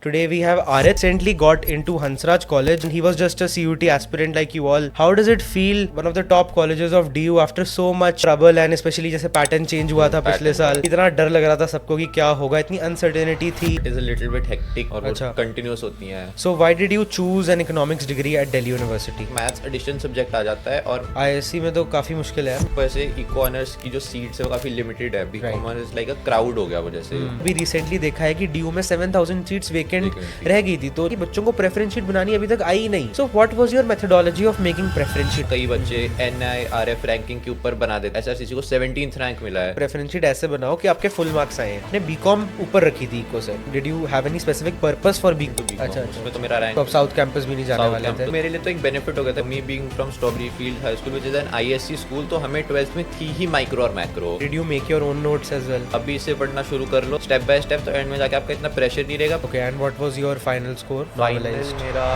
Today we have Arith recently got into Hansraj College and he was just a CUT aspirant like you all. How does it feel, one of the top colleges of DU after so much trouble and especially जैसे pattern change हुआ था पिछले साल, इतना डर लग रहा था सबको कि क्या होगा, इतनी अनसर्टेनिटी थी. It is a little bit hectic और अच्छा. कंटिन्यूस होती हैं. So why did you choose an economics degree at Delhi University? Maths addition subject आ जाता है और ISC में तो काफी मुश्किल है. वैसे इको ऑनर्स की जो सीट्स है वो काफी लिमिटेड है. BCom honours like a crowd हो गया वो जैसे. अभी रिसेंटली देखा है कि DU में 7000 सीट्स वेकेंट रह गई थी, तो बच्चों को प्रेफरेंस शीट बनानी अभी तक आई नहीं. So what was your methodology of making preference sheet? कई बच्चे NIRF रैंकिंग के ऊपर बना देते. SRCC को 17th रैंक मिला है. प्रेफरेंस शीट ऐसे बनाओ कि आपके फुल मार्क्स आए. आपने बीकॉम ऊपर रखी थी इको से. Did you have any specific purpose for BCom? अच्छा, उसमें तो मेरा रैंक तो अब साउथ कैंपस भी नहीं जाने वाले थे. मेरे लिए तो एक बेनिफिट हो गया था. Me being from Strawberry Field High School which is an ISC school, तो हमें 12th में थी ही माइक्रो और macro. Did you make your own notes as well? अभी इसे पढ़ना शुरू कर लो स्टेप बाय स्टेप, तो एंड में जाके आपका इतना प्रेशर नहीं रहेगा. Okay, and what was your final score? Final मेरा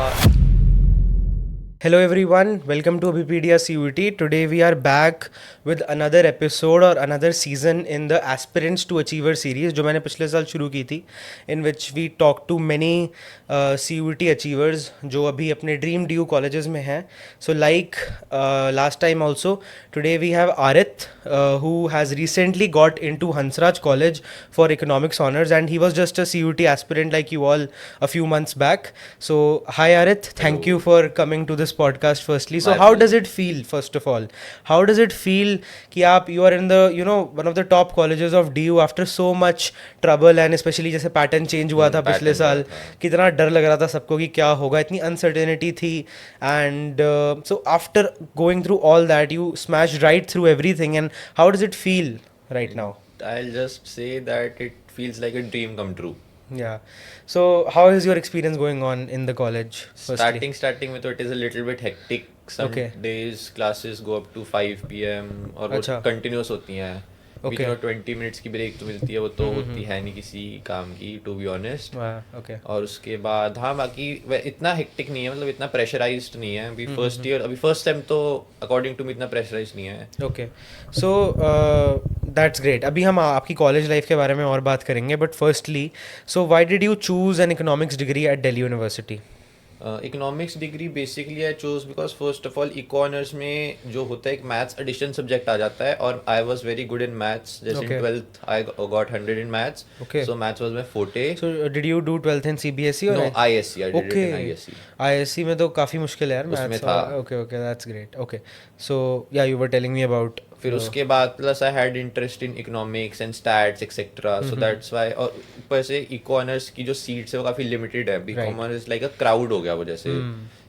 Hello everyone, welcome to Abhipedia CUT. Today we are back with another episode or another season in the Aspirants to Achiever series जो मैंने पिछले साल शुरू की थी, in which we talk to many CUT achievers जो अभी अपने dream DU colleges में हैं. So like last time also, today we have Arith who has recently got into Hansraj College for economics honors and he was just a CUT aspirant like you all a few months back. So hi Arith, thank you for coming to this podcast firstly. So how does it feel, first of all, how does it feel कि आप you are in the one of the top colleges of DU after so much trouble and especially जैसे pattern change हुआ था पिछले साल, कितना डर लग रहा था सबको कि क्या होगा, इतनी अनसर्टेनिटी थी. And so after going through all that you smashed right through everything, and how does it feel right now? I'll just say that it feels like a dream come true. Yeah. So how is your experience going on in the college? Firstly? Starting में तो it is a little bit hectic. Some Okay. days classes go up to 5 PM और वो अच्छा. continuous होती हैं. बीच Okay. में 20 minutes की break तो मिलती है, वो तो होती है नहीं किसी काम की, टू बी ऑनेस्ट. Okay. और उसके बाद हाँ बाकी इतना हेक्टिक नहीं है, मतलब इतना प्रेशराइज्ड नहीं है. अभी फर्स्ट ईयर, अभी फर्स्ट टाइम तो अकॉर्डिंग टू मी इतना प्रेशराइज्ड नहीं है. Okay, so that's great. अभी हम आपकी कॉलेज लाइफ के बारे में और बात करेंगे, but firstly, so why did you choose an economics degree at Delhi University? Economics degree basically I choose because first of all eco honours में जो होता है एक मैथ्स एडिशन सब्जेक्ट आ जाता है और I was very good in maths. जैसे Okay. In 12th I got 100 in maths. Okay. So maths was my forte. So did you do 12th in CBSE और no ISC, I did it in Okay. ISC. ISC में तो काफ़ी मुश्किल है यार उसमें maths. था. Okay, that's great. ओके, सो या you were telling me about. फिर उसके बाद plus I had interest in economics and stats etcetera, so that's why. और ऊपर से इको ऑनर्स की जो सीट्स है वो काफी लिमिटेड है. BCom honours like a crowd हो गया वो जैसे.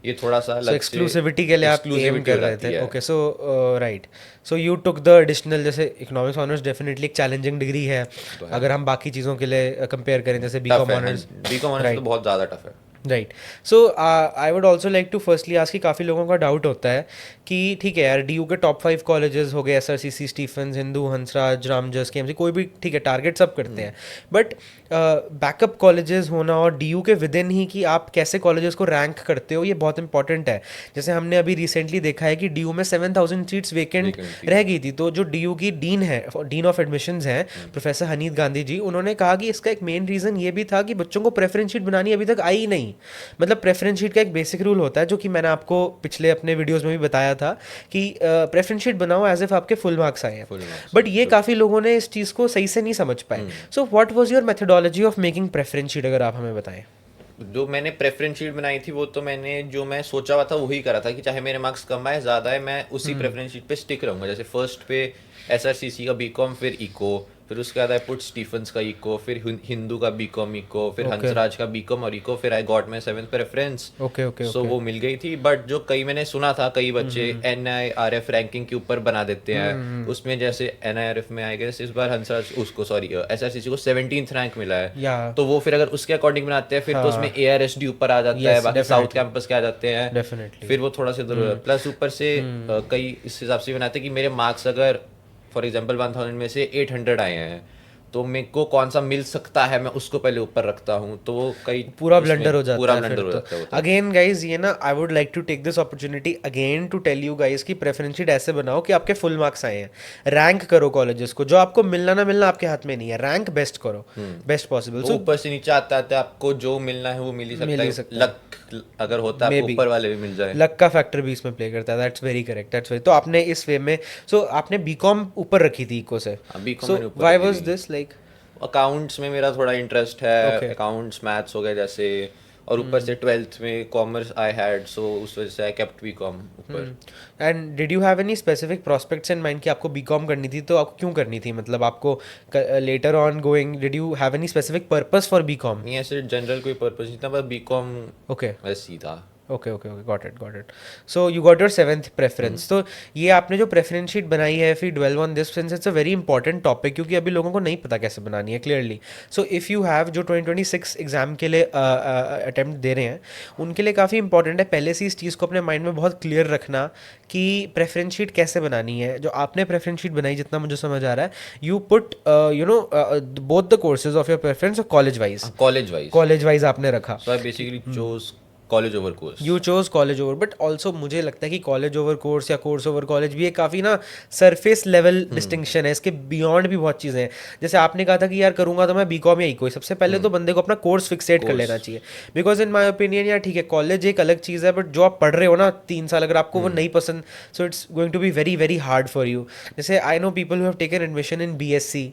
ये थोड़ा सा सो एक्सक्लूसिविटी के लिए आप एम कर रहे थे. Okay, so right. So you took the additional, जैसे इकोनॉमिक्स ऑनर्स डेफिनेटली एक चैलेंजिंग डिग्री है अगर हम बाकी चीज़ों के लिए कंपेयर करें, जैसे बीकॉम ऑनर्स. बीकॉम ऑनर्स तो बहुत ज़्यादा टफ है. Right. So I would also like to firstly ask कि काफ़ी लोगों का डाउट होता है कि ठीक है यार, DU के टॉप 5 कॉलेजेस हो गए, SRCC, Stephen's, Hindu, Hansraj, Ramjas, KMC, कोई भी ठीक है, टारगेट सब करते हैं, बट बैकअप कॉलेजेस होना और DU के विद इन ही कि आप कैसे कॉलेजेस को रैंक करते हो, ये बहुत इंपॉर्टेंट है. जैसे हमने अभी रिसेंटली देखा है कि DU में 7000 सीट्स वेकेंट रह गई थी, तो जो DU की डीन है, डीन ऑफ एडमिशंस हैं, प्रोफेसर हनीद गांधी जी, उन्होंने कहा कि इसका एक मेन रीज़न ये भी था कि बच्चों को प्रेफरेंस शीट बनानी अभी तक आई नहीं. मतलब प्रेफरेंस शीट का एक बेसिक रूल होता है जो कि मैंने आपको पिछले अपने वीडियोस में भी बताया था कि प्रेफरेंस शीट बनाओ एज इफ आपके फुल मार्क्स आए हैं. बट ये काफ़ी लोगों ने इस चीज़ को सही से नहीं समझ पाए. So what was your methodology of making preference sheet, अगर आप हमें बताएं? जो मैंने प्रेफरेंस शीट बनाई थी वो तो मैंने जो मैं सोचा हुआ था वही करा था कि चाहे मेरे मार्क्स कम आए ज़्यादा है, मैं उसी प्रेफरेंस शीट पे स्टिक रहूँगा. जैसे फर्स्ट पे SRCC का बीकॉम, फिर इको, फिर उसके बाद आई पुट स्टीफेंस का इको, फिर हिंदू का बीकॉम इको, फिर हंसराज का बीकॉम और इको, फिर I got my 7th preference. Okay. So वो मिल गई थी. बट जो कई मैंने सुना था कई बच्चे NIRF रैंकिंग के ऊपर बना देते हैं. उसमें जैसे NIRF में आएगा, इस बार हंसराज उसको SRCC को 17th रैंक मिला है, तो वो फिर अगर उसके अकॉर्डिंग बनाते हैं फिर तो उसमें ARSD ऊपर आ जाता है, बाकी साउथ कैंपस के आ जाते हैं. डेफिनेटली. फिर वो थोड़ा सा इधर प्लस ऊपर से कई इस हिसाब से बनाते हैं कि मेरे मार्क्स अगर फॉर एग्जांपल 1000 में से 800 आए हैं तो मेरे को कौन सा मिल सकता है मैं उसको पहले ऊपर रखता हूँ, तो वो कई पूरा उसमें ब्लंडर हो जाता पूरा है ब्लंडर फिर हो तो। जाता है वो तो। अगेन गाइज ये ना I would like to take this opportunity again to tell you guys कि प्रेफरेंस शीट ऐसे बनाओ कि आपके फुल मार्क्स आए हैं। रैंक करो कॉलेजेस को, जो आपको मिलना ना मिलना आपके हाथ में नहीं है, रैंक बेस्ट करो, बेस्ट पॉसिबल। वो सो ऊपर से नीचे आता आता आपको जो मिलना है वो मिल ही सकता मिल ही है, सकता है, लक अगर होता है मे आपको बी ऊपर वाले भी मिल जाए। लक का फैक्टर भी इसमें प्ले करता है। That's very correct, that's very. तो आपने इस वे में सो आपने बीकॉम ऊपर रखी थी इको से, अभी को सो मैंने ऊपर व्हाई रखी वाज थी। This like? अकाउंट्स में मेरा थोड़ा इंटरेस्ट है, ओके। अकाउंट्स मैथ्स हो गए जैसे, और ऊपर से ट्वेल्थ में कॉमर्स आई हैड, सो उस वजह से आई केप्ट बीकॉम ऊपर। And did you have any specific prospects in mind कि आपको बीकॉम करनी थी? तो आपको क्यों करनी थी, मतलब आपको later on going did you have any specific purpose for BCom? नहीं ऐसे जनरल कोई पर्पस नहीं था, बस बीकॉम ओके वैसे ही था। Okay okay okay, got it got it. So you got your seventh preference. तो ये आपने जो प्रेफरेंस शीट बनाई है, फिर dwell on this since it's a very important topic, क्योंकि अभी लोगों को नहीं पता कैसे बनानी है clearly. So if you have जो 2026 एग्जाम के लिए अटेम्प्ट दे रहे हैं, उनके लिए काफ़ी इंपॉर्टेंट है पहले से इस चीज़ को अपने माइंड में बहुत क्लियर रखना कि प्रेफरेंस शीट कैसे बनानी है। जो आपने प्रेफरेंस शीट बनाई, जितना मुझे समझ आ रहा है, you put you know both the courses of your preference college wise college wise आपने रखा। So I basically chose college over course. You chose college over, but also मुझे लगता है कि कॉलेज ओवर कोर्स या कोर्स ओवर कॉलेज भी एक काफ़ी ना सरफेस लेवल डिस्टिंक्शन है, इसके बियॉन्ड भी बहुत चीज़ें हैं। जैसे आपने कहा था कि यार करूंगा तो मैं बीकॉम या इको, सबसे पहले तो बंदे को अपना कोर्स फिक्सेट कर लेना चाहिए। बिकॉज इन माई ओपिनियन यार ठीक है कॉलेज एक अलग चीज़ है, बट जो आप पढ़ रहे हो ना 3 साल, अगर आपको वो नहीं पसंद, so it's going to be very very hard for you. जैसे I know people who have taken admission in BSc,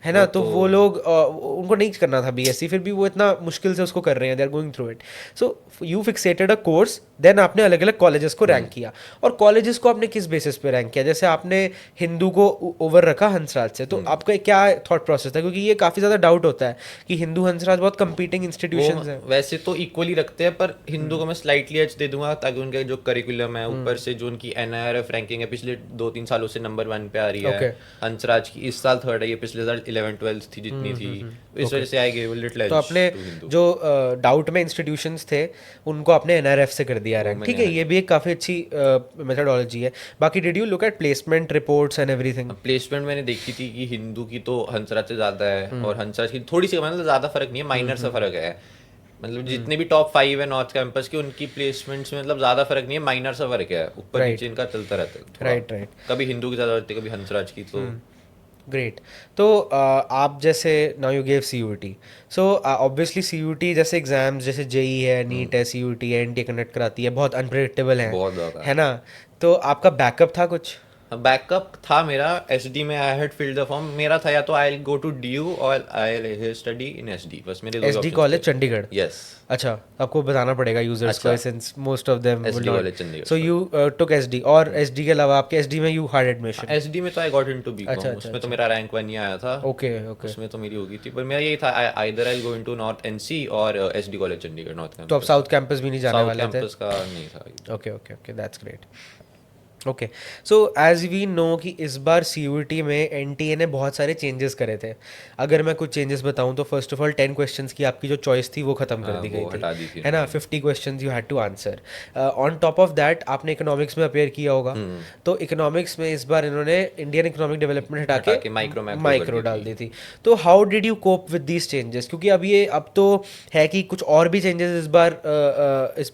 है ना, तो वो लोग उनको नहीं करना था BSc, फिर भी वो इतना मुश्किल से उसको कर रहे हैं, they are going through it. So you fixated a course, then आपने अलग अलग कॉलेजेस को रैंक किया। और कॉलेजेस को आपने किस बेसिस पे रैंक किया? जैसे आपने हिंदू को ओवर रखा हंसराज से, तो आपका क्या थॉट प्रोसेस था? क्योंकि ये काफ़ी ज़्यादा डाउट होता है कि हिंदू हंसराज बहुत कंपीटिंग इंस्टीट्यूशन वो है। वैसे तो इक्वली रखते हैं, पर हिंदू को मैं स्लाइटली एज दे दूंगा ताकि उनका जो करिकुलम है, ऊपर से जो उनकी NIRF रैंकिंग है पिछले 2-3 सालों से नंबर 1 पे आ रही है। Okay. हंसराज की इस साल 3rd है, ये पिछले साल 11th-12th थी जितनी थी, इस वजह से आई गेव लिटिल एज तो आपने टू हिंदू। जो डाउट में इंस्टीट्यूशंस थे उनको आपने NRF से कर दिया रैंक, ठीक है, ये भी एक काफ़ी अच्छी मेथडोलॉजी है। बाकी did you look at placement reports and everything? Placement मैंने देखी थी कि हिंदू की तो हंसराज से ज्यादा है, और हंसराज की थोड़ी सी, मतलब ज्यादा फर्क नहीं है, माइनर सा फर्क है। मतलब जितने भी टॉप 5 है नॉर्थ कैंपस के, उनकी प्लेसमेंट्स में मतलब ज्यादा फर्क नहीं है, माइनर सा फर्क है, ऊपर Right. नीचे इनका चलता रहता है थोड़ा। राइट राइट, कभी हिंदू की ज्यादा होती है, कभी हंसराज की, तो ग्रेट। तो आप जैसे now you gave CUT, so obviously CUT जैसे एग्जाम्स जैसे JEE है, नीट है, CUT है, NTA कंडक्ट कराती है, बहुत अनप्रेडिक्टेबल है, बहुत ज्यादा है ना? तो आपका बैकअप था कुछ? बैकअप था मेरा। SD में I had filled the form, मेरा था या तो आई गो टू DU और आई स्टडी इन SD, बस मेरे दो SD कॉलेज चंडीगढ़? यस। अच्छा, आपको बताना पड़ेगा यूजर्स को, अच्छा। Since most of them will SD not. College Chandigarh. So you took SD, और SD के अलावा आपके SD में यू हार्ड एडमिशन? SD में तो आई गॉट इनटू अच्छा, बीकॉम, अच्छा, उसमें तो मेरा रैंक 1 ही आया था। Okay okay. उसमें तो मेरी होगी थी, पर मेरा यही था either I go into north NC और SD college Chandigarh north campus. तो आप साउथ कैंपस भी नहीं जाने साउथ वाले थे? कैंपस का नहीं था। Okay okay okay, that's great. Okay, so as we know कि इस बार CUT में NTA ने बहुत सारे चेंजेस करे थे। अगर मैं कुछ चेंजेस बताऊं तो फर्स्ट ऑफ ऑल 10 क्वेश्चंस की आपकी जो चॉइस थी वो खत्म कर दी वो गई हटा दी थी थी, है ना? 50 questions you had to answer. On top of that आपने इकोनॉमिक्स में अपेयर किया होगा, तो इकोनॉमिक्स में इस बार इन्होंने इंडियन इकोनॉमिक डेवलपमेंट हटा हटा के के माइक्रो माइक्रो डाल दी थी। तो how did you cope with these changes? क्योंकि अब तो है कि कुछ और भी चेंजेस इस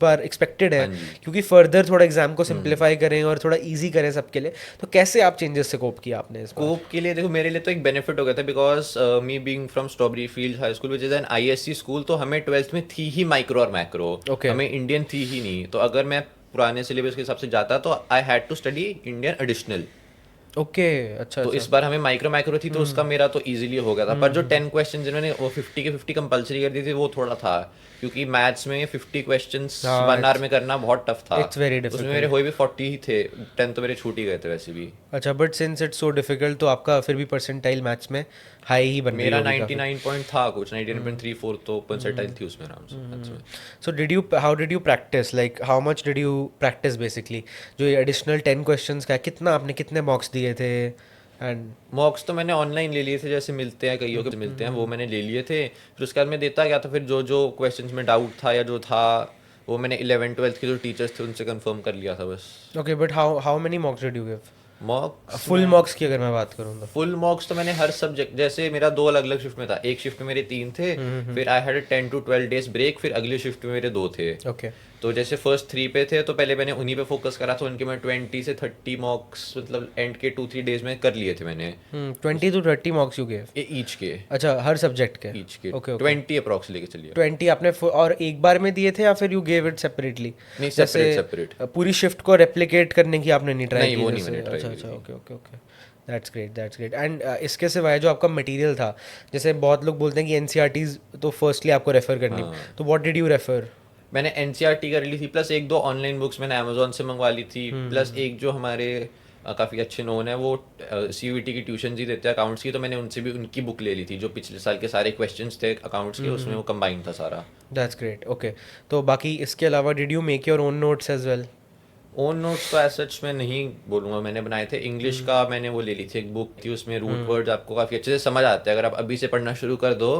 बार एक्सपेक्टेड है, हाँ जी। क्योंकि फर्दर थोड़ा एग्जाम को सिंप्लीफाई करें और थोड़ा इजी करें सबके लिए। तो कैसे आप चेंजेस से कोप किया आपने इस बार? कोप के लिए देखो, मेरे लिए तो एक बेनिफिट हो गया था, because me being from Strawberry Field High school which is an ISC school, तो हमें 12th में थी ही माइक्रो और मैक्रो। Okay. हमें इंडियन थी ही नहीं, तो अगर मैं पुराने सिलेबस के हिसाब से जाता तो I had to study Indian additional. Okay, अच्छा तो अच्छा। इस बार हमें माइक्रो थी, तो उसका मेरा तो इजीली हो गया था। पर जो 10 क्वेश्चन जिन्होंने वो 50 के 50 कंपलसरी कर दी थी, वो थोड़ा था, क्योंकि मैथ्स में 50 क्वेश्चंस हाँ, 1 आवर में करना बहुत टफ था। it's very difficult. उसमें मेरे हुए भी 40 ही थे, 10 तो मेरे छूट ही गए थे वैसे भी। अच्छा, but since it's so difficult तो आपका फिर भी परसेंटाइल मैथ्स में हाई ही बन मेरा गई होगी 99 पॉइंट था कुछ, 99.34, तो परसेंटाइल थी उसमें आराम से मैथ्स में। So how did you practice, like how much did you practice basically? जो ये एडिशनल 10 क्वेश्चंस का है, कितना आपने कितने मॉक्स दिए थे? एंड मॉक्स तो मैंने ऑनलाइन ले लिए थे, जैसे मिलते हैं कईयों के मिलते हैं, वो मैंने ले लिए थे। फिर उसके बाद मैं देता गया था, फिर जो जो क्वेश्चंस में डाउट था या जो था, वो मैंने 11th-12th के जो टीचर्स थे उनसे कंफर्म कर लिया था बस। Okay, but how many मॉक्स did you give? मॉक्स full मॉक्स की अगर मैं बात करूँ तो? फुल मॉक्स तो मैंने हर सब्जेक्ट, जैसे मेरा 2 अलग-अलग शिफ्ट में था। एक शिफ्ट में मेरे 3 थे, फिर I had 10 to 12 days break, फिर अगले शिफ्ट में मेरे 2 थे। ओके। तो जैसे फर्स्ट 3 पे थे तो पहले मैंने उन्हीं पे फोकस करा था, उनके मैं 20 से 30 मॉक्स मतलब एंड के 2-3 डेज़ में कर लिए थे मैंने। 20 to 30 मॉक्स यू गेव? ईच के अच्छा, हर सब्जेक्ट के? ईच के ओके ओके। 20 अप्रॉक्स लेके चलिए। 20 आपने और एक बार में दिए थे या फिर यू गेव इट सेपरेटली? नहीं, जैसे सेपरेट। पूरी शिफ्ट को रेप्लिकेट करने की आपने नहीं ट्राई नहीं, की? वो नहीं जैसे मैंने ट्राई अच्छा की अच्छा, थी। Okay okay okay. That's great, that's great. And इसके सिवाय जो आपका मटेरियल था, जैसे बहुत लोग बोलते हैं कि एनसीईआरटीज तो फर्स्टली आपको रेफर करनी, हाँ। तो व्हाट डिड यू रेफर? मैंने एनसीईआरटी कर ली थी, प्लस 1-2 ऑनलाइन बुक्स मैंने अमेज़न से मंगवा ली थी, प्लस एक जो हमारे काफ़ी अच्छे नोन है वो सीयूईटी की ट्यूशन ही देते हैं अकाउंट्स की, तो मैंने उनसे भी उनकी बुक ले ली थी, जो पिछले साल के सारे क्वेश्चंस थे अकाउंट्स के, उसमें वो कंबाइन था सारा। That's great, okay. तो बाकी इसके अलावा did you make your own notes as well? Own notes तो एज सच मैं नहीं बोलूँगा मैंने बनाए थे। इंग्लिश का मैंने वो ले ली थी, एक बुक थी, उसमें रूट वर्ड्स आपको काफ़ी अच्छे से समझ आते हैं अगर आप अभी से पढ़ना शुरू कर दो,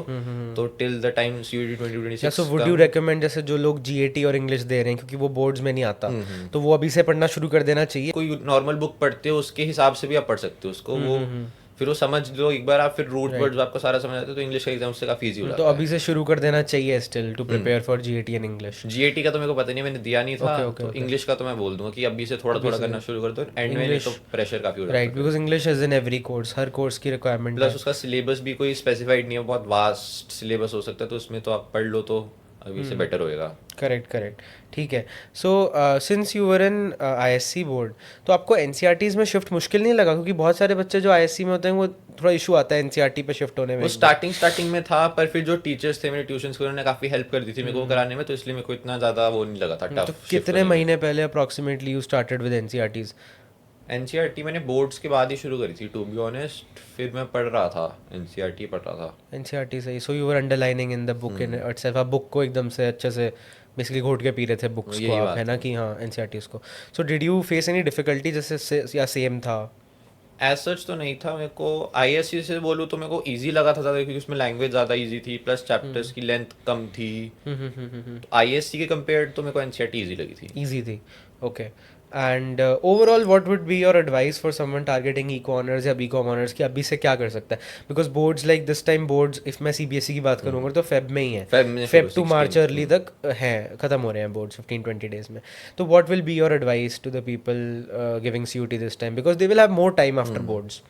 तो टिल द टाइम सीयूईटी या सो 2026 वुड का। यू रेकमेंड, जैसे जो लोग जीएटी और इंग्लिश दे रहे हैं क्योंकि वो बोर्ड्स में नहीं आता, तो वो अभी से पढ़ना शुरू कर देना चाहिए? कोई नॉर्मल बुक पढ़ते हो उसके हिसाब से भी आप पढ़ सकते हो उसको, वो फिर वो समझ लो एक बार आप, फिर रूट वर्ड्स आपको सारा समझ आते हो, तो इंग्लिश का एग्जाम उससे काफ़ी ईजी हो तो जाता है। अभी से शुरू कर देना चाहिए still to prepare for GAT and English? GAT का तो मेरे को पता नहीं, मैंने दिया नहीं था। ओके ओके तो ओके। इंग्लिश का तो मैं बोल दूंगा कि अभी से थोड़ा थोड़ा करना शुरू कर दो, एंड में नहीं तो प्रेशर काफ़ी हो जाता राइट, है। Because English is in every course, her course की रिक्वायरमेंट प्लस है। उसका सिलेबस भी कोई स्पेसिफाइड नहीं है, बहुत वास्ट सिलेबस हो सकता है, तो उसमें तो आप पढ़ लो तो अभी से बेटर होएगा। करेक्ट करेक्ट, ठीक है। So since you were in ISC board, तो आपको एनसीईआरटीज में शिफ्ट मुश्किल नहीं लगा? क्योंकि बहुत सारे बच्चे जो आईएससी में होते हैं वो थोड़ा इशू आता है एनसीईआरटी पे शिफ्ट होने में। वो स्टार्टिंग में था, पर फिर जो टीचर्स थे मेरे ट्यूशंस के, उन्होंने काफ़ी हेल्प कर दी थी मेरे को कराने में, तो इसलिए मेरे को इतना ज़्यादा वो नहीं लगा था तो टफ। कितने महीने पहले approximately you started with NCERTs? NCERT मैंने बोर्ड्स के बाद ही शुरू करी थी टू बी ऑनेस्ट, फिर मैं पढ़ रहा था, एनसीईआरटी पढ़ रहा था। एनसीईआरटी सही। So you were underlining in the book in itself, आप बुक को एकदम से अच्छे से बेसिकली घोट के पी रहे थे बुक्स को यही आप, बात है ना, कि हाँ एनसीईआरटीज को। सो did you face any difficulty जैसे या सेम था? एज सच तो नहीं था, मेरे को आईएससी से बोलूँ तो मेरे को इजी लगा था ज़्यादा, क्योंकि उसमें लैंग्वेज ज़्यादा इजी थी, प्लस चैप्टर्स की लेंथ कम थी। तो आईएससी के कंपेयर तो मेरे को एनसीईआरटी इजी लगी थी। ईजी थी, okay. And overall what would be your advice for someone targeting eco honours या बीकॉम ऑनर्स कि अभी से क्या कर सकता है? Because boards like this time, boards if मैं सीबीएसई की बात करूँगा तो फेब में ही है, फेब टू मार्च अर्ली तक हैं, खत्म हो रहे हैं बोर्ड्स 15-20 डेज में। तो what will be your advice to the people giving CUET this time, because they will have more time after boards?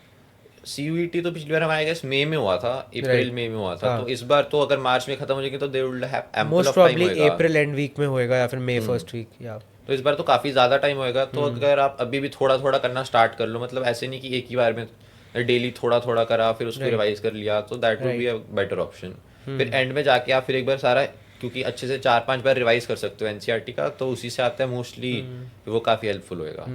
CUET तो पिछली बार हमारे गेस मई में हुआ था, अप्रैल मई में हुआ था, तो इस बार तो अगर मार्च में खत्म हो जाएगी तो दे will have ample most of time probably होएगा। अप्रैल एंड वीक में होएगा या फिर मई फर्स्ट वीक, या तो इस बार तो काफ़ी ज़्यादा टाइम होएगा, तो अगर आप अभी भी थोड़ा थोड़ा करना स्टार्ट कर लो, मतलब ऐसे नहीं कि एक ही बार में डेली थोड़ा थोड़ा करा फिर उसको रिवाइज कर लिया, तो that would be a better option. फिर एंड में जाके आप फिर एक बार सारा, क्योंकि अच्छे से 4-5 बार रिवाइज कर सकते हो एनसीईआरटी का, तो उसी से आता है मोस्टली, वो काफ़ी हेल्पफुल होएगा।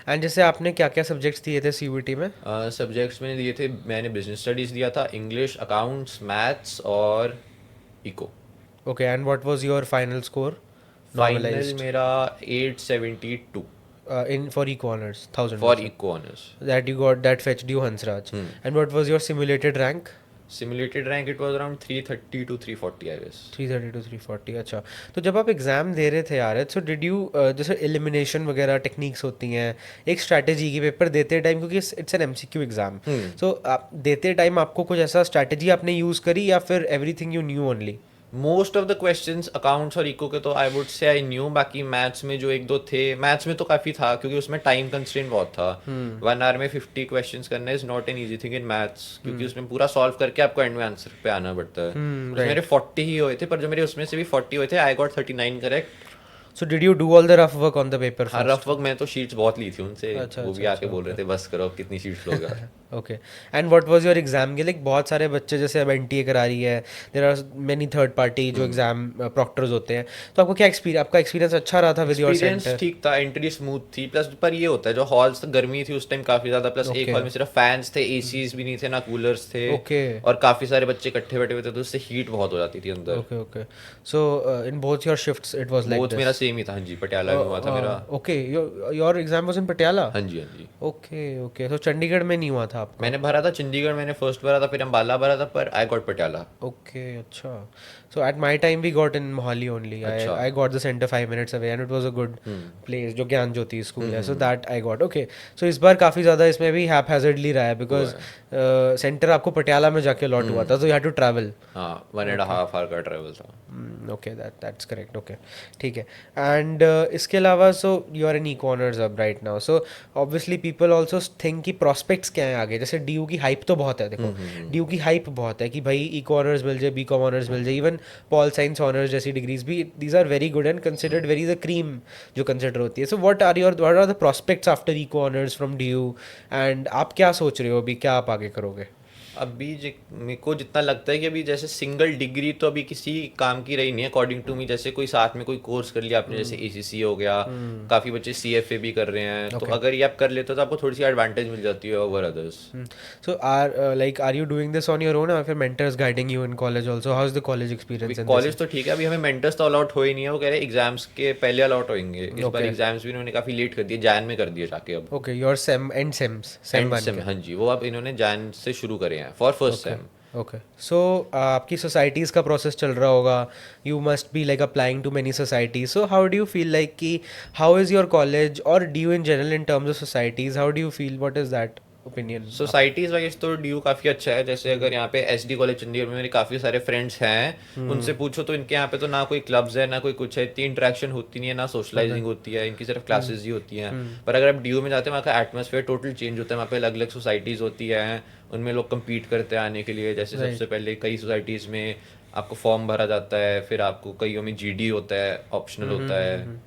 एंड जैसे आपने क्या क्या सब्जेक्ट्स दिए थे सीयूटी में? सब्जेक्ट्स मैंने दिए थे, मैंने बिजनेस स्टडीज़ दिया था, इंग्लिश, अकाउंट्स, मैथ्स और eco. Okay, and what was your final score final normalised मेरा 872 in for eco honors? 1000 for eco honours. that you got, that fetched you Hansraj. And what was your simulated rank? Simulated rank it was around 330 to 340 I guess. 330 to 340, अच्छा। तो जब आप exam दे रहे थे यार, सो did you जैसे elimination वगैरह techniques होती हैं एक स्ट्रैटेजी की पेपर देते टाइम, क्योंकि इट्स एन एमसीक्यू एग्जाम, सो आप देते टाइम आपको कुछ ऐसा स्ट्रैटेजी आपने यूज़ करी या फिर everything you new only? Most of the questions accounts और इको के तो आई वुड से आई न्यू, बाकी मैथ्स में जो एक दो थे, मैथ्स में तो काफ़ी था क्योंकि उसमें टाइम कंस्ट्रेंट बहुत था। 1 आवर में 50 क्वेश्चंस करना is not an easy thing in maths, क्योंकि उसमें पूरा सॉल्व करके आपको एंड में आंसर पे आना पड़ता है। उसमें मेरे 40 ही हुए थे, पर जो मेरे उसमें से भी 40 हुए थे, I got 39 correct. So did you do all the rough work on the paper? हाँ, रफ वर्क मैं तो शीट्स बहुत ली थी उनसे, अच्छा, वो भी आके बोल रहे थे बस करो अब कितनी शीट्स लोगे। Okay, and what was your exam के, लाइक बहुत सारे बच्चे जैसे अब एनटीए करा रही है, there are many third party जो एग्जाम प्रॉक्टर्स होते हैं, तो आपको क्या एक्सपीरियंस, आपका एक्सपीरियंस अच्छा रहा था विद योर एक्सपीरियंस सेंटर? ठीक था, एंट्री स्मूथ थी, प्लस पर ये होता है जो हॉल्स गर्मी थी उस टाइम काफी ज्यादा, प्लस एक Okay. हॉल में सिर्फ फैंस थे, एसीज भी नहीं थे, ना कूलर्स थे। Okay. और काफी सारे बच्चे इकट्ठे बैठे हुए थे, तो उससे हीट बहुत हो जाती थी अंदर। Okay okay, so in both your shifts it was like both मेरा सेम ही था, हाँ जी, पटियाला में हुआ था मेरा। Okay, your exam was in Patiala? हाँ जी, हाँ जी। ओके ओके, तो चंडीगढ़ में नहीं हुआ था आपका? मैंने भरा था चंडीगढ़, मैंने फर्स्ट भरा था, फिर अम्बाला भरा था, पर आई गॉट पटियाला। ओके, अच्छा। So at my time we got in Mohali only. अच्छा। I got the center 5 minutes away and it was a good place जो ज्ञान ज्योति स्कूल है. So that I got. Okay. So इस बार काफ़ी ज़्यादा इसमें भी haphazardly रहा है because center आपको पटियाला में जाके लॉट हुआ था, so you had to travel. हाँ 1.5 hour का ट्रैवल था। Okay, that's correct. Okay, ठीक है. And इसके अलावा so you are in eco honors अब right now. So obviously people also think कि prospects क्या है आगे. जैसे DU की hype तो बहुत है, देखो DU की hype बहुत है कि भाई eco honors मिल जाए, BCom honors मिल जाए, even पॉल साइंस ऑनर्स जैसी डिग्रीज भी these are very good and considered very the cream जो कंसिडर होती है. So what are the prospects after eco honours from DU and आप क्या सोच रहे हो अभी, क्या आप आगे करोगे? अभी मेरे को जितना लगता है कि अभी जैसे सिंगल डिग्री तो अभी किसी काम की रही नहीं है अकॉर्डिंग टू मी. जैसे कोई साथ में कोई कोर्स कर लिया आपने, जैसे ACC हो गया, काफ़ी बच्चे CFA भी कर रहे हैं, तो अगर ये आप कर लेते हो तो आपको थोड़ी सी एडवांटेज मिल जाती है over others. So are you doing this on your own और फिर mentors guiding you in college also? How is the college experience? College तो ठीक है, अभी हमें मेंटर्स तो अलाउट हो ही नहीं है. वो कह रहे हैं एग्जाम्स के पहले अलाउट होंगे. इस बार एग्जाम्स भी इन्होंने काफ़ी लेट कर दिए, जैन में कर दिए जाके. अब okay, your sem end sems sem हाँ जी, वो अब इन्होंने जैन से शुरू करे हैं for first sem. Okay. So आपकी सोसाइटीज़ का प्रोसेस चल रहा होगा, you must be like applying to many societies. So how do you feel like कि हाउ इज़ योर कॉलेज और DU in general in terms of societies, how do you feel, what is that opinion? Societies wise तो DU काफ़ी अच्छा है. जैसे अगर यहाँ पे SD कॉलेज चंडीगढ़ में मेरे काफ़ी सारे फ्रेंड्स हैं, उनसे पूछो तो इनके यहाँ पे तो ना कोई क्लब्स है ना कोई कुछ है, इतनी इंटरेक्शन होती नहीं है, ना सोशलाइजिंग होती है, इनकी सिर्फ क्लासेस ही होती हैं. पर अगर आप DU में जाते हैं वहाँ का एटमोसफेयर टोटल चेंज होता है. वहाँ पे अलग अलग सोसाइटीज़ होती हैं, उनमें लोग कम्पीट करते हैं आने के लिए. जैसे सबसे पहले कई सोसाइटीज़ में आपको फॉर्म भरा जाता है, फिर आपको कईयों में GD होता है, ऑप्शनल होता है,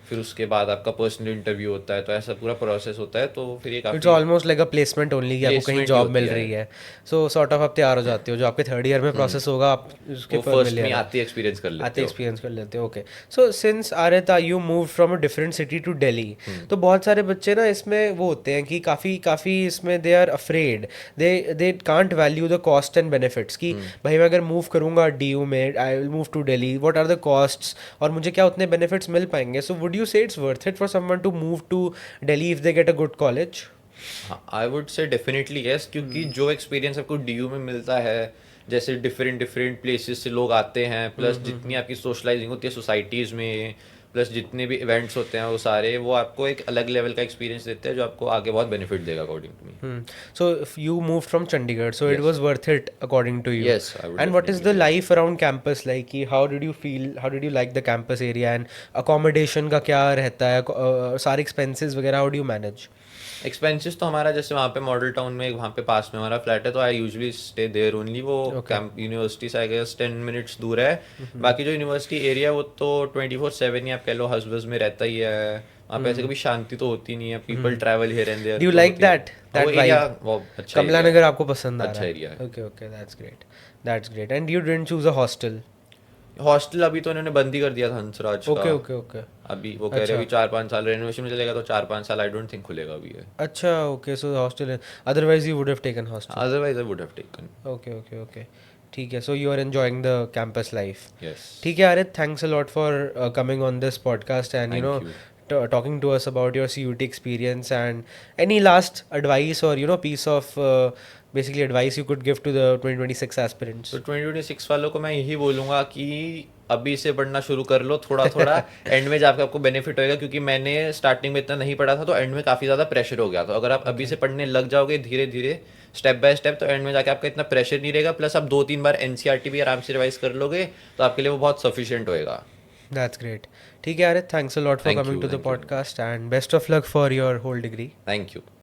फिर उसके बाद आपका पर्सनल इंटरव्यू होता है. तो ऐसा पूरा प्रोसेस होता है. तो फिर ये इट्स काफ़ी ऑलमोस्ट लाइक अ प्लेसमेंट ओनली कि आपको कहीं Placement जॉब ही मिल होती रही है. सो सॉर्ट ऑफ आप तैयार हो जाते हो, जो आपके थर्ड ईयर में प्रोसेस होगा आप उसके वो पर फर्स्ट मिल में जाएगा, आते एक्सपीरियंस कर आते लेते हो. एक्सपीरियंस कर लेते हो. Okay. So since Arita you move from a different city to Delhi, तो बहुत सारे बच्चे ना इसमें वो होते हैं कि काफ़ी इसमें they are afraid, they can't value the cost and benefits कि भाई मैं अगर मूव करूँगा DU में, I will move to Delhi, what are the costs और मुझे क्या उतने बेनिफिट्स मिल पाएंगे. So would you say it's worth it for someone to move to Delhi if they get a good college? I would say definitely yes, क्योंकि जो experience आपको DU में मिलता है, जैसे डिफरेंट डिफरेंट प्लेसेस से लोग आते हैं, प्लस जितनी आपकी सोशलाइजिंग होती है सोसाइटीज़ में, प्लस जितने भी इवेंट्स होते हैं वो सारे, वो आपको एक अलग लेवल का एक्सपीरियंस देते हैं जो आपको आगे बहुत बेनिफिट देगा according to me. So if you moved from Chandigarh, so it Yes. was worth it according to you. Yes, I would And what is the definitely life around campus like? कि how did you feel? How did you like the campus area and accommodation का क्या रहता है? सारे expenses वगैरह how do you manage? Expenses तो हमारा जैसे वहाँ पे मॉडल टाउन में वहाँ पे पास में हमारा फ्लैट है, तो I usually stay there only. वो कैंप यूनिवर्सिटी से आई गेस 10 मिनट्स दूर है. बाकी जो यूनिवर्सिटी एरिया वो तो 24/7 ही आप कह लो हस्बस में रहता ही है. वहाँ पे ऐसे कभी शांति तो होती नहीं है. People travel here and there. Do you like that area vibe? वो अच्छा कमला area नगर आपको पसंद आ अच्छा रहा है? एरिया है. Okay, that's great. That's great. And you didn't choose a hostel? Hostel अभी तो इन्होंने बंद ही कर दिया था हंसराज का. Okay. अभी वो कह रहे हैं अभी 4-5 साल रेनोवेशन में चलेगा, तो 4-5 साल आई डोंट थिंक खुलेगा अभी है. अच्छा, okay. So hostel. Otherwise you would have taken hostel. Otherwise I would have taken. Okay. ठीक है. So you are enjoying the campus life. Yes. ठीक है Arit, thanks a lot for coming on this podcast and you Thank no you. talking to us about your CUT experience and any last advice or piece of basically advice you could give to the 2026 aspirants. तो 2026 वालों को मैं यही बोलूँगा कि अभी से पढ़ना शुरू कर लो थोड़ा थोड़ा. एंड में जाकर आपको बेनिफिट होएगा, क्योंकि मैंने स्टार्टिंग में इतना नहीं पढ़ा था तो एंड में काफ़ी ज़्यादा प्रेशर हो गया. तो अगर आप अभी से पढ़ने लग जाओगे धीरे धीरे स्टेप बाय स्टेप, तो एंड में जाके आपका इतना प्रेशर नहीं रहेगा. प्लस आप 2-3 बार NCERT भी आराम से रिवाइज कर लोगे तो आपके लिए वो बहुत सफिशिएंट होएगा. That's great. ठीक है Aarit, thanks a lot for Thank coming you, to the thank you. podcast and best of luck for your whole degree. Thank you.